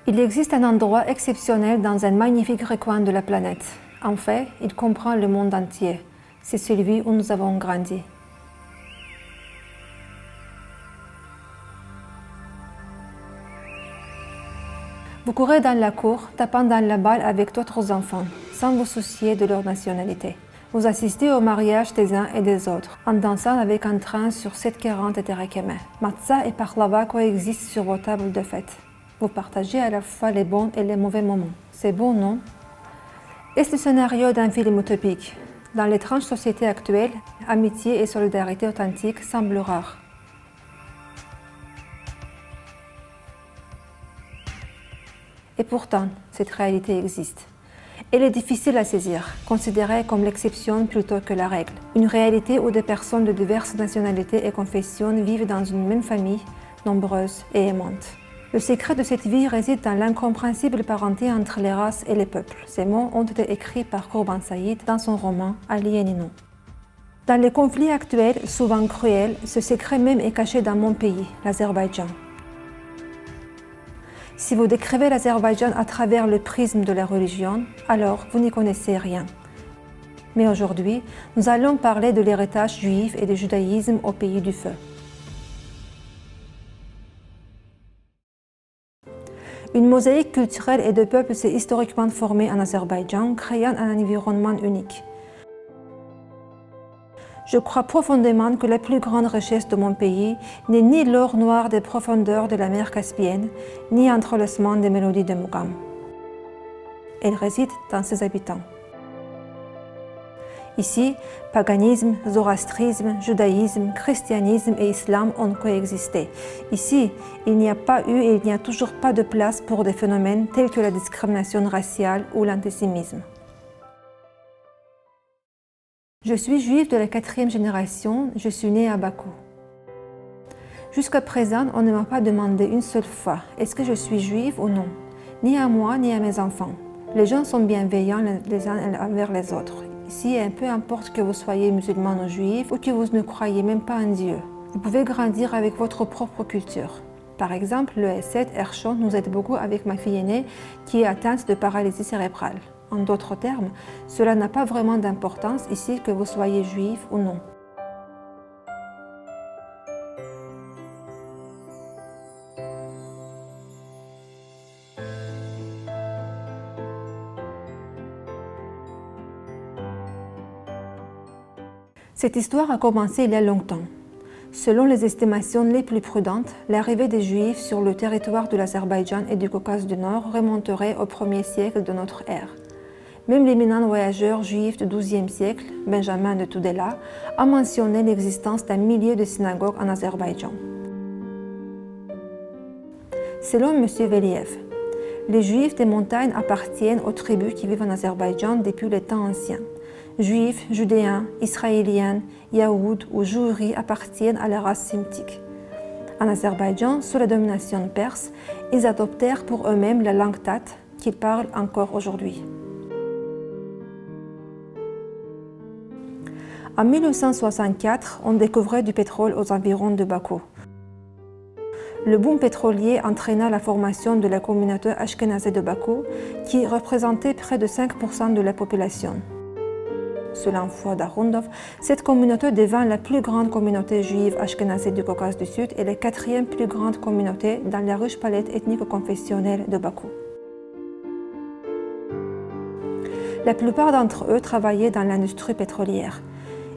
Il existe un endroit exceptionnel dans un magnifique recoin de la planète. En fait, il comprend le monde entier. C'est celui où nous avons grandi. Vous courez dans la cour, tapant dans la balle avec d'autres enfants, sans vous soucier de leur nationalité. Vous assistez au mariage des uns et des autres, en dansant avec un train sur 740 et Terekeme. Matzah et Paklava coexistent sur vos tables de fête. Vous partagez à la fois les bons et les mauvais moments. C'est beau, non? Est-ce le scénario d'un film utopique? Dans l'étrange société actuelle, amitié et solidarité authentique semblent rares. Et pourtant, cette réalité existe. Elle est difficile à saisir, considérée comme l'exception plutôt que la règle. Une réalité où des personnes de diverses nationalités et confessions vivent dans une même famille, nombreuse et aimante. Le secret de cette vie réside dans l'incompréhensible parenté entre les races et les peuples. Ces mots ont été écrits par Kurban Said dans son roman Ali et Nino. Dans les conflits actuels, souvent cruels, ce secret même est caché dans mon pays, l'Azerbaïdjan. Si vous décrivez l'Azerbaïdjan à travers le prisme de la religion, alors vous n'y connaissez rien. Mais aujourd'hui, nous allons parler de l'héritage juif et du judaïsme au pays du feu. Une mosaïque culturelle et de peuples s'est historiquement formée en Azerbaïdjan, créant un environnement unique. Je crois profondément que la plus grande richesse de mon pays n'est ni l'or noir des profondeurs de la mer Caspienne, ni l'entrelacement des mélodies de Mugham. Elle réside dans ses habitants. Ici, paganisme, zoroastrisme, judaïsme, christianisme et islam ont coexisté. Ici, il n'y a pas eu et il n'y a toujours pas de place pour des phénomènes tels que la discrimination raciale ou l'antisémitisme. Je suis juive de la 4e génération, je suis née à Bakou. Jusqu'à présent, on ne m'a pas demandé une seule fois « est-ce que je suis juive ou non ?» Ni à moi, ni à mes enfants. Les gens sont bienveillants les uns envers les autres. Ici, peu importe que vous soyez musulman ou juif ou que vous ne croyez même pas en Dieu. Vous pouvez grandir avec votre propre culture. Par exemple, le S7 Ershon nous aide beaucoup avec ma fille aînée qui est atteinte de paralysie cérébrale. En d'autres termes, cela n'a pas vraiment d'importance ici que vous soyez juif ou non. Cette histoire a commencé il y a longtemps. Selon les estimations les plus prudentes, l'arrivée des Juifs sur le territoire de l'Azerbaïdjan et du Caucase du Nord remonterait au 1er siècle de notre ère. Même l'éminent voyageur juif du XIIe siècle, Benjamin de Tudela, a mentionné l'existence d'un millier de synagogues en Azerbaïdjan. Selon M. Veliev, les Juifs des montagnes appartiennent aux tribus qui vivent en Azerbaïdjan depuis les temps anciens. Juifs, Judéens, Israéliens, Yaouds ou Jouris appartiennent à la race sémitique. En Azerbaïdjan, sous la domination perse, ils adoptèrent pour eux-mêmes la langue tate qu'ils parlent encore aujourd'hui. En 1964, on découvrait du pétrole aux environs de Bakou. Le boom pétrolier entraîna la formation de la communauté ashkénazie de Bakou, qui représentait près de 5% de la population. Selon Fouad Arundov, cette communauté devint la plus grande communauté juive ashkénazie du Caucase du Sud et la 4e plus grande communauté dans la riche palette ethnico-confessionnelle de Bakou. La plupart d'entre eux travaillaient dans l'industrie pétrolière.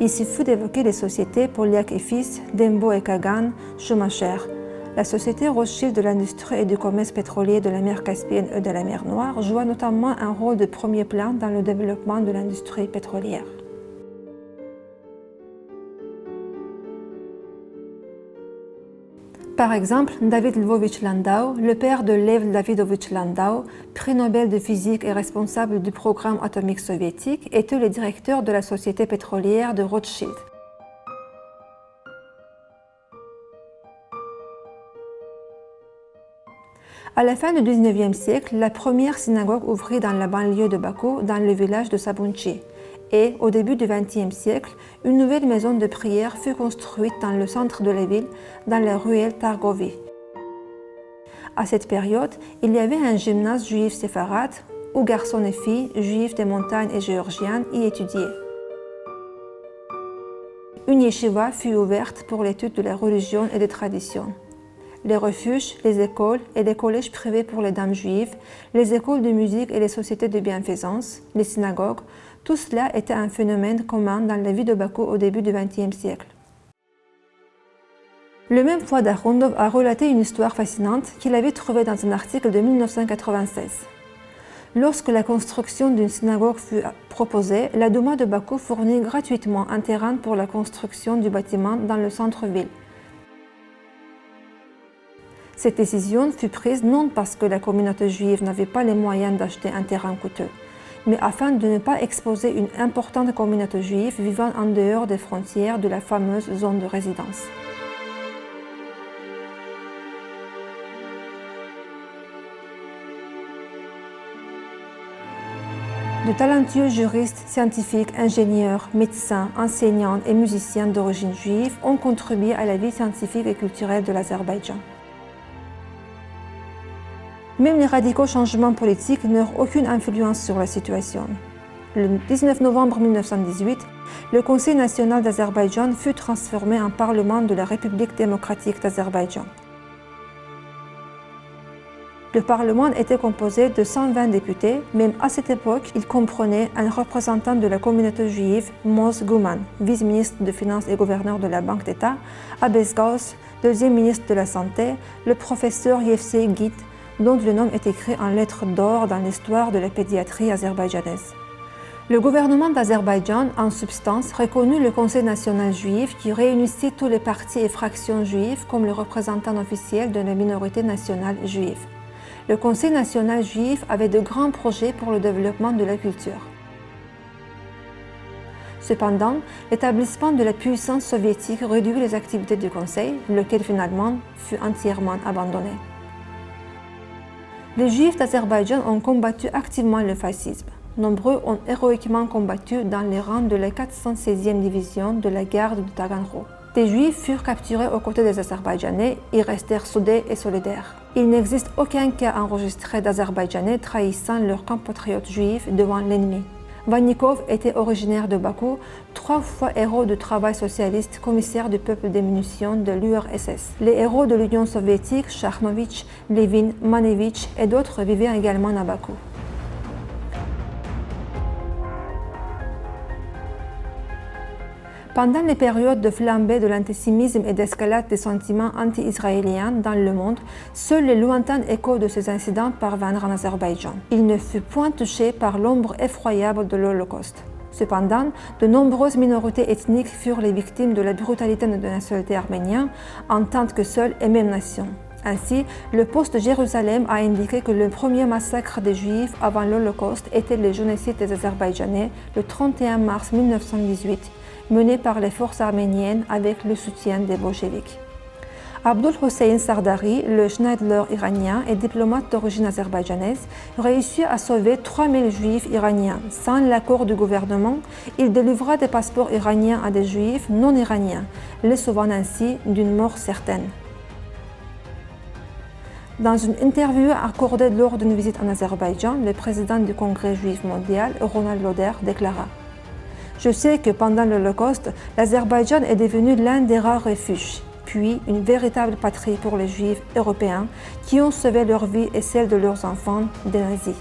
Il suffit d'évoquer les sociétés Poliak et Fils, Dembo et Kagan, Schumacher. La société Rothschild de l'industrie et du commerce pétrolier de la mer Caspienne et de la mer Noire joua notamment un rôle de premier plan dans le développement de l'industrie pétrolière. Par exemple, David Lvovitch Landau, le père de Lev Davidovitch Landau, prix Nobel de physique et responsable du programme atomique soviétique, était le directeur de la société pétrolière de Rothschild. À la fin du XIXe siècle, la première synagogue ouvrit dans la banlieue de Bakou, dans le village de Sabunchi. Et, au début du XXe siècle, une nouvelle maison de prière fut construite dans le centre de la ville, dans la ruelle Targovi. À cette période, il y avait un gymnase juif séfarade où garçons et filles, juifs des montagnes et géorgiennes, y étudiaient. Une yeshiva fut ouverte pour l'étude de la religion et des traditions. Les refuges, les écoles et les collèges privés pour les dames juives, les écoles de musique et les sociétés de bienfaisance, les synagogues, tout cela était un phénomène commun dans la vie de Bakou au début du XXe siècle. Le même Fouad Arondov a relaté une histoire fascinante qu'il avait trouvée dans un article de 1996. Lorsque la construction d'une synagogue fut proposée, la Douma de Bakou fournit gratuitement un terrain pour la construction du bâtiment dans le centre-ville. Cette décision fut prise non parce que la communauté juive n'avait pas les moyens d'acheter un terrain coûteux, mais afin de ne pas exposer une importante communauté juive vivant en dehors des frontières de la fameuse zone de résidence. De talentueux juristes, scientifiques, ingénieurs, médecins, enseignants et musiciens d'origine juive ont contribué à la vie scientifique et culturelle de l'Azerbaïdjan. Même les radicaux changements politiques n'eurent aucune influence sur la situation. Le 19 novembre 1918, le Conseil national d'Azerbaïdjan fut transformé en Parlement de la République démocratique d'Azerbaïdjan. Le Parlement était composé de 120 députés, même à cette époque, il comprenait un représentant de la communauté juive, Moz Gouman, vice-ministre de Finances et gouverneur de la Banque d'État, Abbas Gauss, deuxième ministre de la Santé, le professeur Yevsei Git, dont le nom est écrit en lettres d'or dans l'histoire de la pédiatrie azerbaïdjanaise. Le gouvernement d'Azerbaïdjan, en substance, reconnut le Conseil national juif qui réunissait tous les partis et fractions juives comme le représentant officiel de la minorité nationale juive. Le Conseil national juif avait de grands projets pour le développement de la culture. Cependant, l'établissement de la puissance soviétique réduit les activités du Conseil, lequel finalement fut entièrement abandonné. Les Juifs d'Azerbaïdjan ont combattu activement le fascisme. Nombreux ont héroïquement combattu dans les rangs de la 416e division de la garde de Taganrog. Des Juifs furent capturés aux côtés des Azerbaïdjanais et restèrent soudés et solidaires. Il n'existe aucun cas enregistré d'Azerbaïdjanais trahissant leurs compatriotes juifs devant l'ennemi. Vannikov était originaire de Bakou, 3 fois héros du travail socialiste, commissaire du peuple des munitions de l'URSS. Les héros de l'Union soviétique, Shakhnovitch, Levin, Manevitch et d'autres vivaient également à Bakou. Pendant les périodes de flambée de l'antisémitisme et d'escalade des sentiments anti-israéliens dans le monde, seuls les lointains échos de ces incidents parvinrent en Azerbaïdjan. Il ne fut point touché par l'ombre effroyable de l'Holocauste. Cependant, de nombreuses minorités ethniques furent les victimes de la brutalité de la nationalité arménienne en tant que seule et même nation. Ainsi, le Poste de Jérusalem a indiqué que le premier massacre des Juifs avant l'Holocauste était le génocide des Azerbaïdjanais le 31 mars 1918, mené par les forces arméniennes avec le soutien des bolcheviks. Abdul Hossein Sardari, le Schneidler iranien et diplomate d'origine azerbaïdjanaise, réussit à sauver 3000 juifs iraniens. Sans l'accord du gouvernement, il délivra des passeports iraniens à des juifs non iraniens, les sauvant ainsi d'une mort certaine. Dans une interview accordée lors d'une visite en Azerbaïdjan, le président du Congrès juif mondial, Ronald Lauder, déclara: Je sais que pendant l'Holocauste, l'Azerbaïdjan est devenu l'un des rares refuges, puis une véritable patrie pour les Juifs européens qui ont sauvé leur vie et celle de leurs enfants des nazis.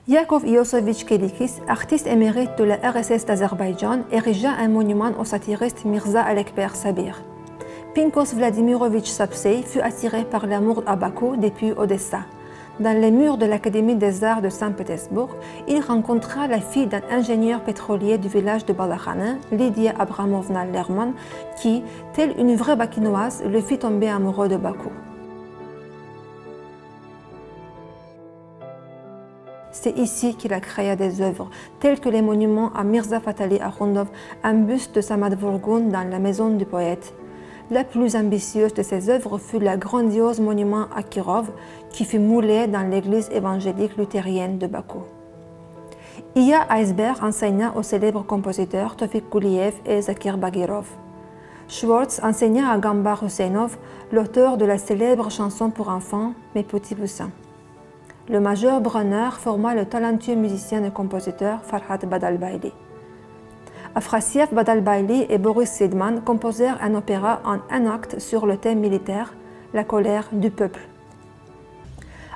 Yakov Iosovitch Kelikis, artiste émérite de la RSS d'Azerbaïdjan, érigea un monument au satiriste Mirza Alekber Sabir. Pinkos Vladimirovitch Sapsei fut attiré par l'amour à Bakou depuis Odessa. Dans les murs de l'Académie des Arts de Saint-Pétersbourg, il rencontra la fille d'un ingénieur pétrolier du village de Balakhane, Lydia Abramovna Lerman, qui, telle une vraie bakinoise, le fit tomber amoureux de Bakou. C'est ici qu'il a créé des œuvres, telles que les monuments à Mirza Fatali Arondov, un buste de Samad Vurgun dans la maison du poète. La plus ambitieuse de ses œuvres fut le grandiose monument à Kirov, qui fut moulé dans l'église évangélique luthérienne de Bakou. Iya Eisberg enseigna aux célèbres compositeurs Tofik Guliev et Zakir Bagirov. Schwartz enseigna à Gambar Husseinov, l'auteur de la célèbre chanson pour enfants « Mes petits poussins ». Le major Brunner forma le talentueux musicien et compositeur Farhad Badalbaili. Afrasiev Badalbaili et Boris Seidman composèrent un opéra en un acte sur le thème militaire, la colère du peuple.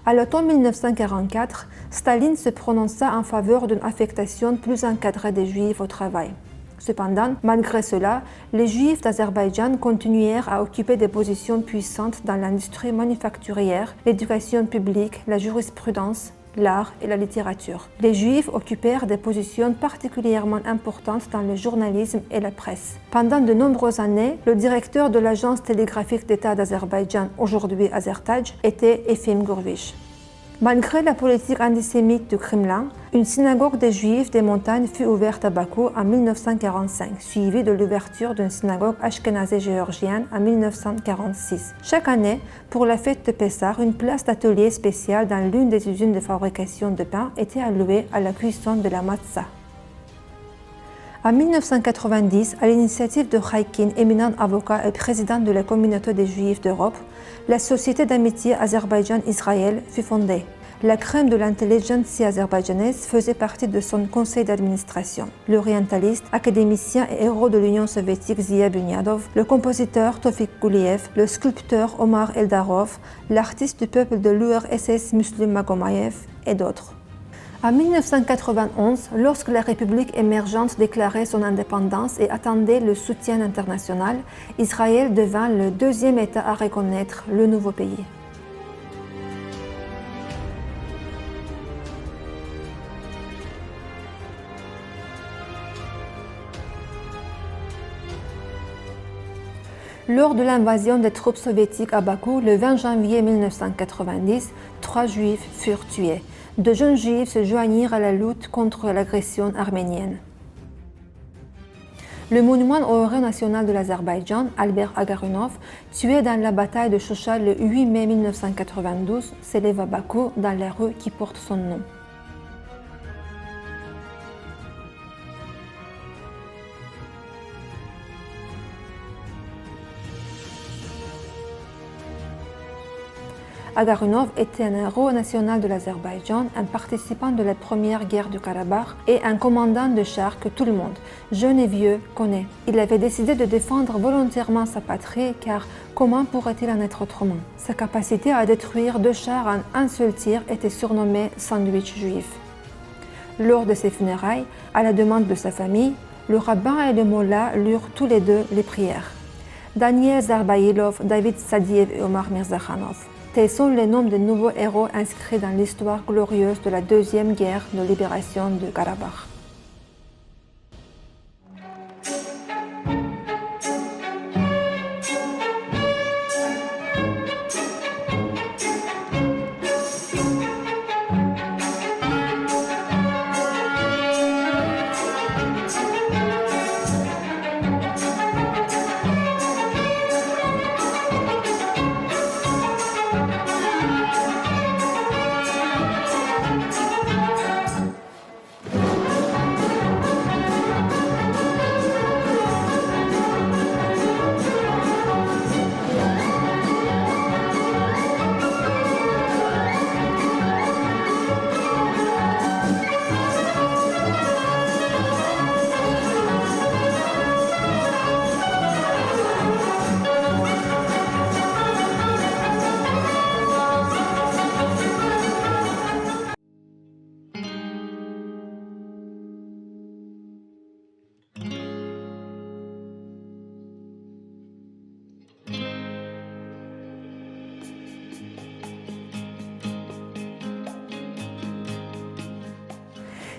À l'automne 1944, Staline se prononça en faveur d'une affectation plus encadrée des Juifs au travail. Cependant, malgré cela, les Juifs d'Azerbaïdjan continuèrent à occuper des positions puissantes dans l'industrie manufacturière, l'éducation publique, la jurisprudence, l'art et la littérature. Les Juifs occupèrent des positions particulièrement importantes dans le journalisme et la presse. Pendant de nombreuses années, le directeur de l'agence télégraphique d'État d'Azerbaïdjan, aujourd'hui Azertaj, était Efim Gurvish. Malgré la politique antisémite du Kremlin, une synagogue des Juifs des montagnes fut ouverte à Bakou en 1945, suivie de l'ouverture d'une synagogue ashkénazée géorgienne en 1946. Chaque année, pour la fête de Pessah, une place d'atelier spéciale dans l'une des usines de fabrication de pain était allouée à la cuisson de la matzah. En 1990, à l'initiative de Chaikin, éminent avocat et président de la communauté des Juifs d'Europe, la Société d'amitié Azerbaïdjan-Israël fut fondée. La crème de l'intelligentsia azerbaïdjanaise faisait partie de son conseil d'administration. L'orientaliste, académicien et héros de l'Union soviétique Zia Bunyadov, le compositeur Tofik Guliev, le sculpteur Omar Eldarov, l'artiste du peuple de l'URSS Muslim Magomayev et d'autres. En 1991, lorsque la République émergente déclarait son indépendance et attendait le soutien international, Israël devint le deuxième État à reconnaître le nouveau pays. Lors de l'invasion des troupes soviétiques à Bakou, le 20 janvier 1990, 3 Juifs furent tués. De jeunes Juifs se joignirent à la lutte contre l'agression arménienne. Le monument au héros national de l'Azerbaïdjan, Albert Agarunov, tué dans la bataille de Choucha le 8 mai 1992, s'élève à Bakou, dans la rue qui porte son nom. Agarunov était un héros national de l'Azerbaïdjan, un participant de la première guerre du Karabakh et un commandant de char que tout le monde, jeune et vieux, connaît. Il avait décidé de défendre volontairement sa patrie car comment pourrait-il en être autrement? Sa capacité à détruire 2 chars en un seul tir était surnommée « sandwich juif ». Lors de ses funérailles, à la demande de sa famille, le rabbin et le mollah lurent tous les deux les prières. Daniel Zarbaïlov, David Sadiev et Omar Mirzakhanov. Tels sont les noms des nouveaux héros inscrits dans l'histoire glorieuse de la deuxième guerre de libération du Karabakh.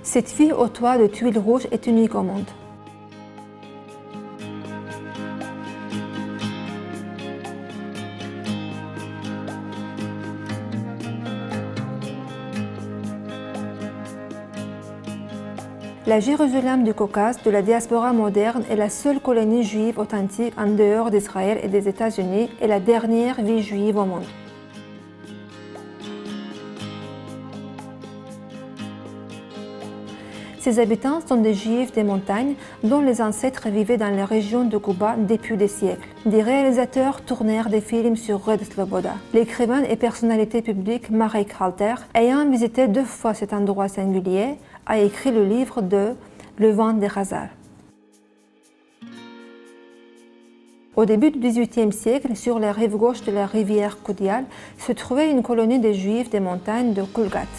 Cette fille au toit de tuiles rouges est unique au monde. La Jérusalem du Caucase de la diaspora moderne est la seule colonie juive authentique en dehors d'Israël et des États-Unis et la dernière ville juive au monde. Ces habitants sont des Juifs des montagnes dont les ancêtres vivaient dans la région de Gouba depuis des siècles. Des réalisateurs tournèrent des films sur Red Sloboda. L'écrivain et personnalité publique Marek Halter, ayant visité 2 fois cet endroit singulier, a écrit le livre de Le vent des Khazars. Au début du XVIIIe siècle, sur la rive gauche de la rivière Koudial, se trouvait une colonie des Juifs des montagnes de Kulgat.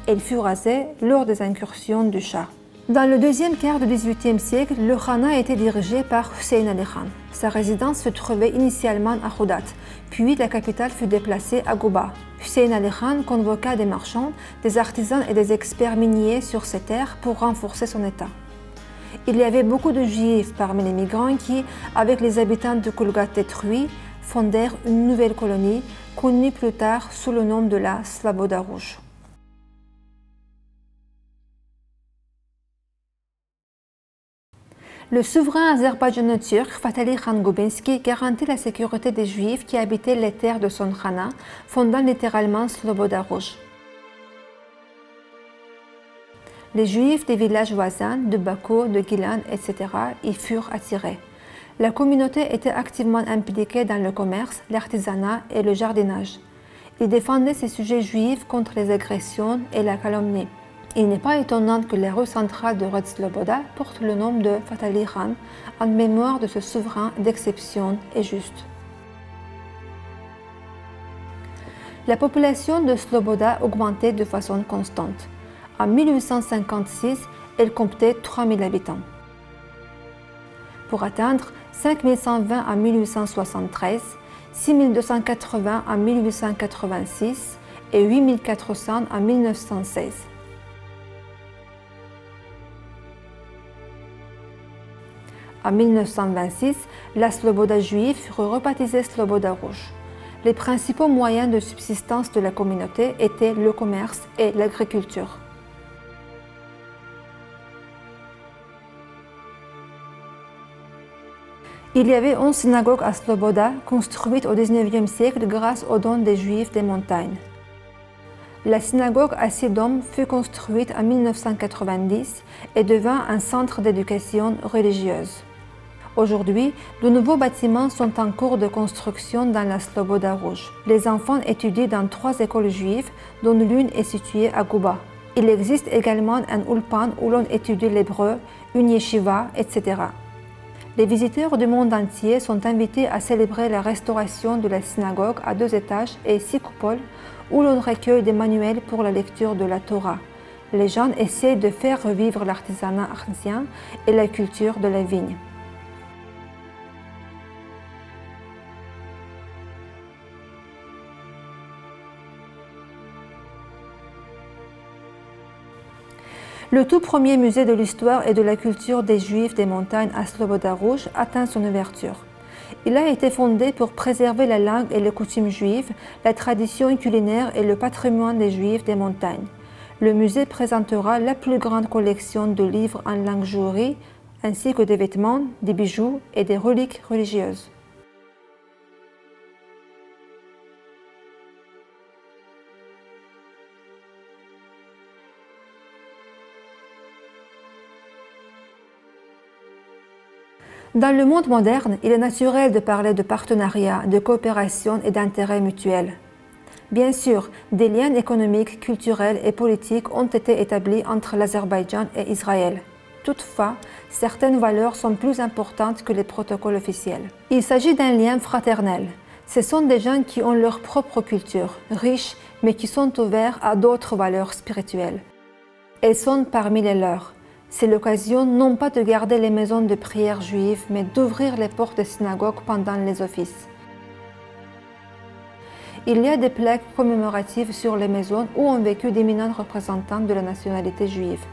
Elle fut rasée lors des incursions du Shah. Dans le deuxième quart du XVIIIe siècle, le Khanat était dirigé par Hussein Ali Khan. Sa résidence se trouvait initialement à Khoudat, puis la capitale fut déplacée à Gouba. Hussein Ali Khan convoqua des marchands, des artisans et des experts miniers sur ces terres pour renforcer son État. Il y avait beaucoup de Juifs parmi les migrants qui, avec les habitants de Kulgat détruits, fondèrent une nouvelle colonie, connue plus tard sous le nom de la Sloboda Rouge. Le souverain azerbaïdjano-turc Fatali Khan Gubensky garantit la sécurité des Juifs qui habitaient les terres de son Khanat, fondant littéralement Sloboda Rouge. Les Juifs des villages voisins, de Bakou, de Gilan, etc. y furent attirés. La communauté était activement impliquée dans le commerce, l'artisanat et le jardinage. Ils défendaient ces sujets juifs contre les agressions et la calomnie. Il n'est pas étonnant que la rue centrale de Red Sloboda porte le nom de Fatali Khan en mémoire de ce souverain d'exception et juste. La population de Sloboda augmentait de façon constante. En 1856, elle comptait 3000 habitants. Pour atteindre 5120 en 1873, 6280 en 1886 et 8400 en 1916. En 1926, la Sloboda juive fut rebaptisée Sloboda Rouge. Les principaux moyens de subsistance de la communauté étaient le commerce et l'agriculture. Il y avait 11 synagogues à Sloboda, construites au XIXe siècle grâce aux dons des Juifs des montagnes. La synagogue à Sidom fut construite en 1990 et devint un centre d'éducation religieuse. Aujourd'hui, de nouveaux bâtiments sont en cours de construction dans la Sloboda Rouge. Les enfants étudient dans 3 écoles juives, dont l'une est située à Gouba. Il existe également un ulpan où l'on étudie l'hébreu, une yeshiva, etc. Les visiteurs du monde entier sont invités à célébrer la restauration de la synagogue à 2 étages et 6 coupoles où l'on recueille des manuels pour la lecture de la Torah. Les jeunes essaient de faire revivre l'artisanat ancien et la culture de la vigne. Le tout premier musée de l'histoire et de la culture des Juifs des montagnes à Sloboda Rouge atteint son ouverture. Il a été fondé pour préserver la langue et les coutumes juives, la tradition culinaire et le patrimoine des Juifs des montagnes. Le musée présentera la plus grande collection de livres en langue jouri, ainsi que des vêtements, des bijoux et des reliques religieuses. Dans le monde moderne, il est naturel de parler de partenariat, de coopération et d'intérêt mutuel. Bien sûr, des liens économiques, culturels et politiques ont été établis entre l'Azerbaïdjan et Israël. Toutefois, certaines valeurs sont plus importantes que les protocoles officiels. Il s'agit d'un lien fraternel. Ce sont des gens qui ont leur propre culture, riche, mais qui sont ouverts à d'autres valeurs spirituelles. Elles sont parmi les leurs. C'est l'occasion non pas de garder les maisons de prière juives, mais d'ouvrir les portes des synagogues pendant les offices. Il y a des plaques commémoratives sur les maisons où ont vécu d'éminents représentants de la nationalité juive.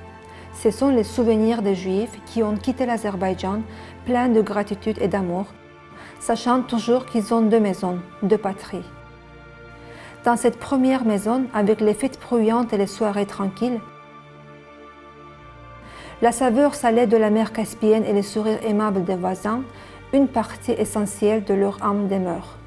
Ce sont les souvenirs des Juifs qui ont quitté l'Azerbaïdjan pleins de gratitude et d'amour, sachant toujours qu'ils ont 2 maisons, 2 patries. Dans cette première maison, avec les fêtes bruyantes et les soirées tranquilles, la saveur salée de la mer Caspienne et les sourires aimables des voisins, une partie essentielle de leur âme demeure.